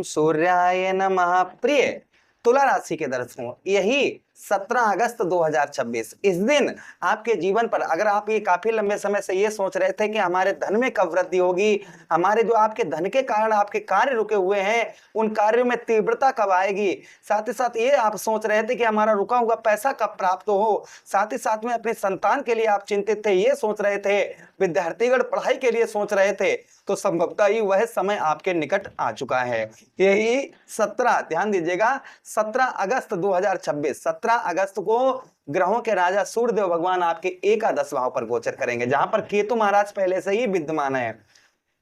सूर्याय नमः। प्रिय तुला राशि के दर्शकों, यही 17 अगस्त 2026 इस दिन आपके जीवन पर, अगर आप ये काफी लंबे समय से ये सोच रहे थे कि हमारे धन में कब वृद्धि होगी, हमारे जो आपके धन के कारण आपके कार्य रुके हुए हैं उन कार्यों में तीव्रता कब आएगी, साथ ही साथ ये आप सोच रहे थे कि हमारा रुका हुआ पैसा कब प्राप्त हो, साथ ही साथ में अपने संतान के लिए आप चिंतित थे, ये सोच रहे थे, विद्यार्थीगण पढ़ाई के लिए सोच रहे थे, तो संभवतः ही वह समय आपके निकट आ चुका है। यही 17, ध्यान दीजिएगा, 17 अगस्त 2026, 17 अगस्त को ग्रहों के राजा सूर्यदेव भगवान आपके एकादश भाव पर गोचर करेंगे, जहां पर केतु महाराज पहले से ही विद्यमान है।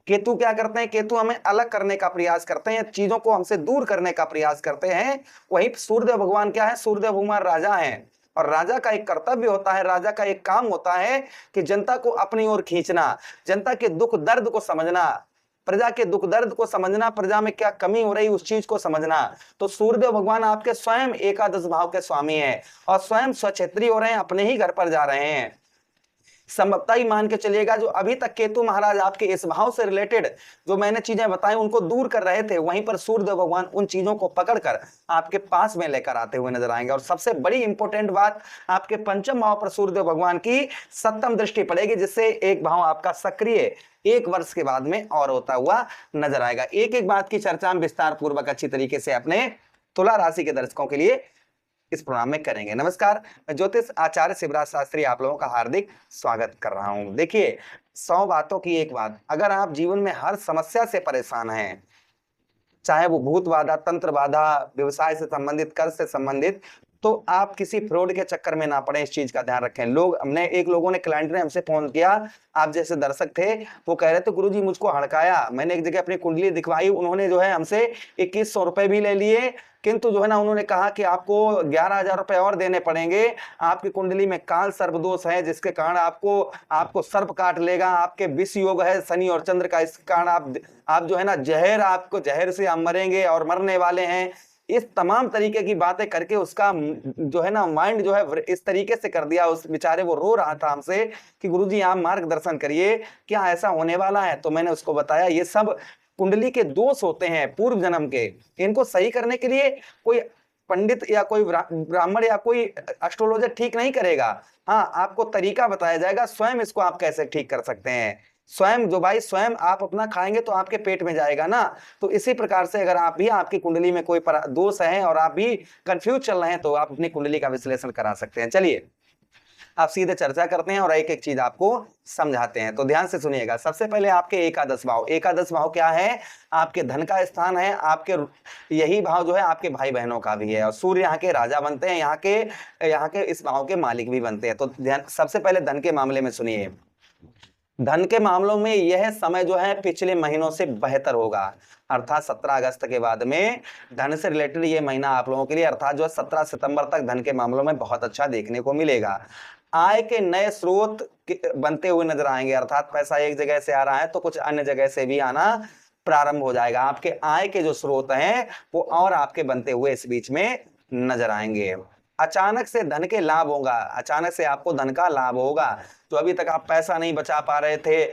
केतु क्या करते हैं? केतु हमें अलग करने का प्रयास करते हैं, चीजों को हमसे दूर करने का प्रयास करते हैं। वहीं सूर्यदेव भगवान क्या है? सूर्यदेव भगवान राजा हैं, और राजा का एक कर्तव्य होता है, राजा का एक काम होता है कि जनता को अपनी ओर खींचना, जनता के दुख दर्द को समझना, प्रजा के दुख दर्द को समझना, प्रजा में क्या कमी हो रही उस चीज को समझना। तो सूर्यदेव भगवान आपके स्वयं एकादश भाव के स्वामी हैं और स्वयं स्वक्षेत्री हो रहे हैं, अपने ही घर पर जा रहे हैं। संभवतः ही मान के चलिएगा, जो अभी तक केतु महाराज आपके इस भाव से रिलेटेड जो मैंने चीजें बताई उनको दूर कर रहे थे, वहीं पर सूर्यदेव भगवान उन चीजों को पकड़कर आपके पास में लेकर आते हुए नजर आएंगे। और सबसे बड़ी इंपॉर्टेंट बात, आपके पंचम भाव पर सूर्यदेव भगवान की सप्तम दृष्टि पड़ेगी, जिससे एक भाव आपका सक्रिय 1 वर्ष के बाद में और होता हुआ नजर आएगा। एक एक बात की चर्चा हम विस्तार पूर्वक अच्छी तरीके से अपने तुला राशि के दर्शकों के लिए इस प्रोग्राम में करेंगे। नमस्कार, मैं ज्योतिष आचार्य शिवराज शास्त्री आप लोगों का हार्दिक स्वागत कर रहा हूं। देखिए, 100 बातों की एक बात, अगर आप जीवन में हर समस्या से परेशान हैं, चाहे वो भूत बाधा, तंत्र बाधा, व्यवसाय से संबंधित, कर्ज से संबंधित, तो आप किसी फ्रॉड के चक्कर में ना पड़े, इस चीज का ध्यान रखें। लोगों ने क्लाइंट ने हमसे फोन किया, आप जैसे दर्शक थे, वो कह रहे थे गुरुजी मुझको हड़काया, मैंने एक जगह अपनी कुंडली दिखवाई, उन्होंने जो है हमसे 2100 रुपए भी ले लिए, किंतु जो है ना उन्होंने कहा कि आपको 11,000 रुपए और देने पड़ेंगे, आपकी कुंडली में काल सर्प दोष है जिसके कारण आपको सर्प काट लेगा, आपके विष योग है शनि और चंद्र का, इस कारण आप जो है ना आपको जहर से आप मरेंगे और मरने वाले हैं। इस तमाम तरीके की बातें करके उसका जो है ना माइंड जो है इस तरीके से कर दिया, उस बेचारे वो रो रहा था हमसे कि गुरुजी आप मार्गदर्शन करिए, क्या ऐसा होने वाला है? तो मैंने उसको बताया ये सब कुंडली के दोष होते हैं पूर्व जन्म के, इनको सही करने के लिए कोई पंडित या कोई ब्राह्मण या कोई एस्ट्रोलॉजर ठीक नहीं करेगा। हाँ, आपको तरीका बताया जाएगा, स्वयं इसको आप कैसे ठीक कर सकते हैं। स्वयं आप अपना खाएंगे तो आपके पेट में जाएगा ना। तो इसी प्रकार से अगर आप भी, आपकी कुंडली में कोई दोष है और आप भी कंफ्यूज चल रहे हैं, तो आप अपनी कुंडली का विश्लेषण करा सकते हैं। चलिए आप सीधे चर्चा करते हैं और एक एक चीज आपको समझाते हैं, तो ध्यान से सुनिएगा। सबसे पहले आपके एकादश भाव क्या है? आपके धन का स्थान है, आपके यही भाव जो है आपके भाई बहनों का भी है, और सूर्य यहाँ के राजा बनते हैं, यहाँ के इस भाव के मालिक भी बनते हैं। तो ध्यान, सबसे पहले धन के मामले में सुनिए। धन के मामलों में यह समय जो है पिछले महीनों से बेहतर होगा, अर्थात 17 अगस्त के बाद में धन से रिलेटेड ये महीना आप लोगों के लिए, अर्थात जो 17 सितंबर तक धन के मामलों में बहुत अच्छा देखने को मिलेगा। आय के नए स्रोत बनते हुए नजर आएंगे, अर्थात पैसा एक जगह से आ रहा है तो कुछ अन्य जगह से भी आना प्रारंभ हो जाएगा। आपके आय के जो स्रोत हैं वो और आपके बनते हुए इस बीच में नजर आएंगे। अचानक से धन के लाभ होगा, अचानक से आपको धन का लाभ होगा। तो अभी तक आप पैसा नहीं बचा पा रहे थे,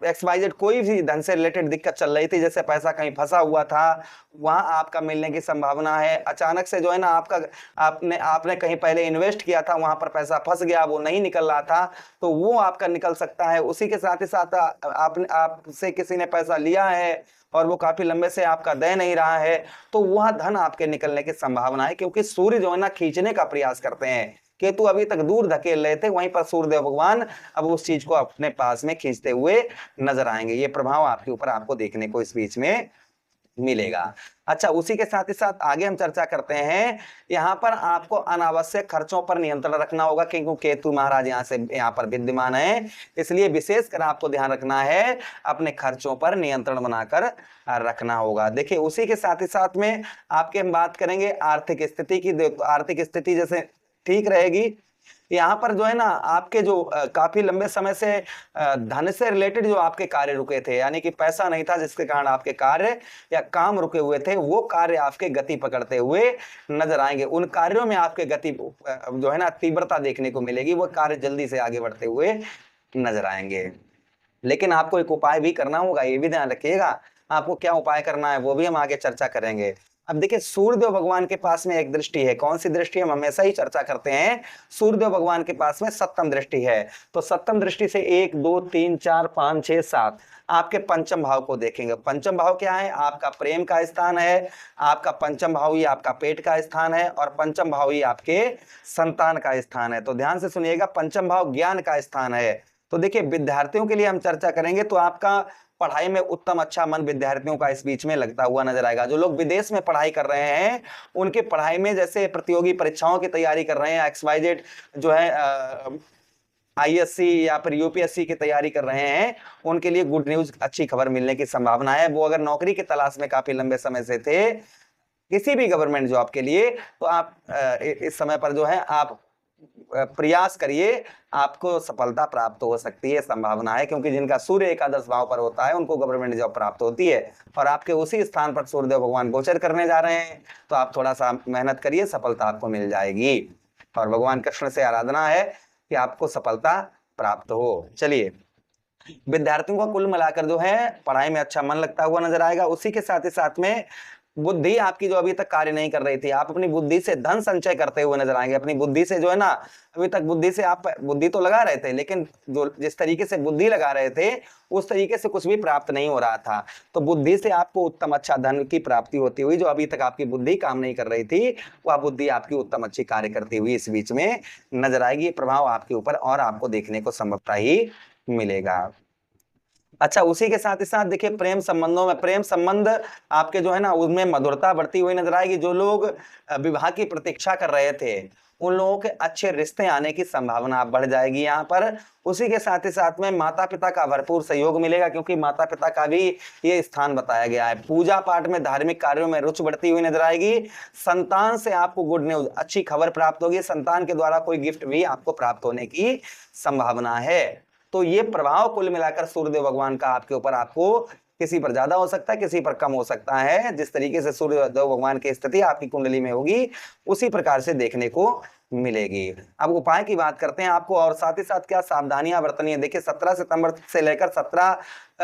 XYZ कोई भी धन से रिलेटेड दिक्कत चल रही थी, जैसे पैसा कहीं फंसा हुआ था, वहां आपका मिलने की संभावना है। अचानक से जो है ना आपने कहीं पहले इन्वेस्ट किया था, वहां पर पैसा फंस गया, वो नहीं निकल रहा था, तो वो आपका निकल सकता है। उसी के साथ ही साथ आपसे किसी ने पैसा लिया है और वो काफी लंबे से आपका दे नहीं रहा है, तो वह धन आपके निकलने की संभावना है, क्योंकि सूर्य जो है ना खींचने का प्रयास करते हैं। केतु अभी तक दूर धकेल रहे थे, वहीं पर सूर्यदेव भगवान अब उस चीज को अपने पास में खींचते हुए नजर आएंगे। ये प्रभाव आपके ऊपर आपको देखने को इस बीच में मिलेगा। अच्छा, उसी के साथ ही साथ आगे हम चर्चा करते हैं, यहाँ पर आपको अनावश्यक खर्चों पर नियंत्रण रखना होगा, क्योंकि केतु महाराज यहाँ पर विद्यमान है, इसलिए विशेषकर आपको ध्यान रखना है, अपने खर्चों पर नियंत्रण बनाकर रखना होगा। देखिए, उसी के साथ ही साथ में आपके हम बात करेंगे आर्थिक स्थिति की। आर्थिक स्थिति जैसे ठीक रहेगी, यहाँ पर जो है ना आपके जो काफी लंबे समय से धन से रिलेटेड जो आपके कार्य रुके थे, यानी कि पैसा नहीं था जिसके कारण आपके कार्य या काम रुके हुए थे, वो कार्य आपके गति पकड़ते हुए नजर आएंगे। उन कार्यों में आपके गति जो है ना तीव्रता देखने को मिलेगी, वो कार्य जल्दी से आगे बढ़ते हुए नजर आएंगे। लेकिन आपको एक उपाय भी करना होगा, ये भी ध्यान रखिएगा। आपको क्या उपाय करना है वो भी हम आगे चर्चा करेंगे। अब देखिए सूर्यदेव भगवान के पास में एक दृष्टि है, कौन सी दृष्टि हम हमेशा ही चर्चा करते हैं, सूर्यदेव भगवान के पास में सप्तम दृष्टि है। तो सप्तम दृष्टि से 1 2 3 4 5 6 7 आपके पंचम भाव को देखेंगे। पंचम भाव क्या है, आपका प्रेम का स्थान है, आपका पंचम भाव ही आपका पेट का स्थान है, और पंचम भाव ही आपके संतान का स्थान है। तो ध्यान से सुनिएगा, पंचम भाव ज्ञान का स्थान है। तो देखिए विद्यार्थियों के लिए हम चर्चा करेंगे, तो आपका पढ़ाई में उत्तम अच्छा मन विद्यार्थियों का इस बीच में लगता हुआ नजर आएगा। जो लोग विदेश में पढ़ाई कर रहे हैं उनके पढ़ाई में, जैसे प्रतियोगी परीक्षाओं की तैयारी कर रहे हैं, XYZ जो है ISC या फिर UPSC की तैयारी कर रहे हैं, उनके लिए गुड न्यूज, अच्छी खबर मिलने की संभावना है। वो अगर नौकरी की तलाश में काफी लंबे समय से थे किसी भी गवर्नमेंट जॉब के लिए, तो आप इस समय पर जो है आप प्रयास करिए, आपको सफलता प्राप्त हो सकती है, संभावना है। क्योंकि जिनका सूर्य एकादश भाव पर होता है उनको गवर्नमेंट जॉब प्राप्त होती है, और आपके उसी स्थान पर सूर्यदेव भगवान गोचर करने जा रहे हैं। तो आप थोड़ा सा मेहनत करिए, सफलता आपको मिल जाएगी, और भगवान कृष्ण से आराधना है कि आपको सफलता प्राप्त हो। चलिए, विद्यार्थियों का कुल मिलाकर जो है पढ़ाई में अच्छा मन लगता हुआ नजर आएगा। उसी के साथ ही साथ में बुद्धि आपकी जो अभी तक कार्य नहीं कर रही थी, आप अपनी बुद्धि से धन संचय करते हुए नजर आएंगे। अपनी बुद्धि से जो है ना, अभी तक बुद्धि से आप बुद्धि तो लगा रहे थे, लेकिन जो जिस तरीके से बुद्धि लगा रहे थे उस तरीके से कुछ भी प्राप्त नहीं हो रहा था। तो बुद्धि से आपको उत्तम अच्छा धन की प्राप्ति होती हुई, जो अभी तक आपकी बुद्धि काम नहीं कर रही थी, वह बुद्धि आपकी उत्तम अच्छी कार्य करती हुई इस बीच में नजर आएगी। प्रभाव आपके ऊपर और आपको देखने को संभवतः ही मिलेगा। अच्छा, उसी के साथ ही साथ देखिए प्रेम संबंधों में, प्रेम संबंध आपके जो है ना उनमें मधुरता बढ़ती हुई नजर आएगी। जो लोग विवाह की प्रतीक्षा कर रहे थे उन लोगों के अच्छे रिश्ते आने की संभावना बढ़ जाएगी यहाँ पर। उसी के साथ ही साथ में माता पिता का भरपूर सहयोग मिलेगा, क्योंकि माता पिता का भी ये स्थान बताया गया है। पूजा पाठ में, धार्मिक कार्यों में रुचि बढ़ती हुई नजर आएगी। संतान से आपको गुड न्यूज, अच्छी खबर प्राप्त होगी। संतान के द्वारा कोई गिफ्ट भी आपको प्राप्त होने की संभावना है। तो ये प्रभाव कुल मिलाकर सूर्यदेव भगवान का आपके ऊपर, आपको किसी पर ज्यादा हो सकता है, किसी पर कम हो सकता है। जिस तरीके से सूर्यदेव भगवान की स्थिति आपकी कुंडली में होगी उसी प्रकार से देखने को मिलेगी। अब उपाय की बात करते हैं आपको, और साथ ही साथ क्या सावधानियां बरतनी है। देखिए 17 सितंबर से लेकर 17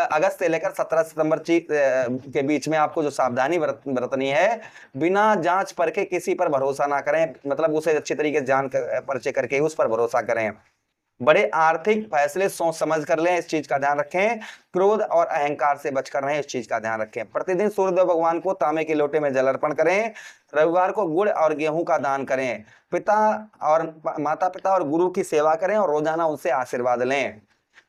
अगस्त से लेकर 17 सितंबर के बीच में आपको जो सावधानी बरतनी है, बिना जांच परखे किसी पर भरोसा ना करें, मतलब उसे अच्छी तरीके से जान परिचय करके उस पर भरोसा करें। बड़े आर्थिक फैसले सोच समझ कर लें, इस चीज का ध्यान रखें। क्रोध और अहंकार से बचकर रहें, इस चीज का ध्यान रखें। प्रतिदिन सूर्यदेव भगवान को तांबे के लोटे में जल अर्पण करें। रविवार को गुड़ और गेहूं का दान करें। पिता और माता पिता और गुरु की सेवा करें, और रोजाना उनसे आशीर्वाद लें।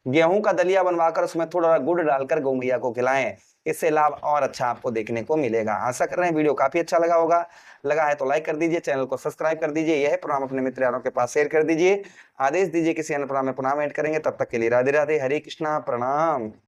गेहूं का दलिया बनवाकर उसमें थोड़ा गुड़ डालकर गौ मैया को खिलाएं। इससे लाभ और अच्छा आपको देखने को मिलेगा। आशा कर रहे हैं वीडियो काफी अच्छा लगा होगा। लगा है तो लाइक कर दीजिए, चैनल को सब्सक्राइब कर दीजिए। यह प्रोग्राम अपने मित्र यारों के पास शेयर कर दीजिए। आदेश दीजिए किसी अन्य प्रोग्राम में पुनः ऐड करेंगे। तब तक के लिए राधे राधे, हरे कृष्णा, प्रणाम।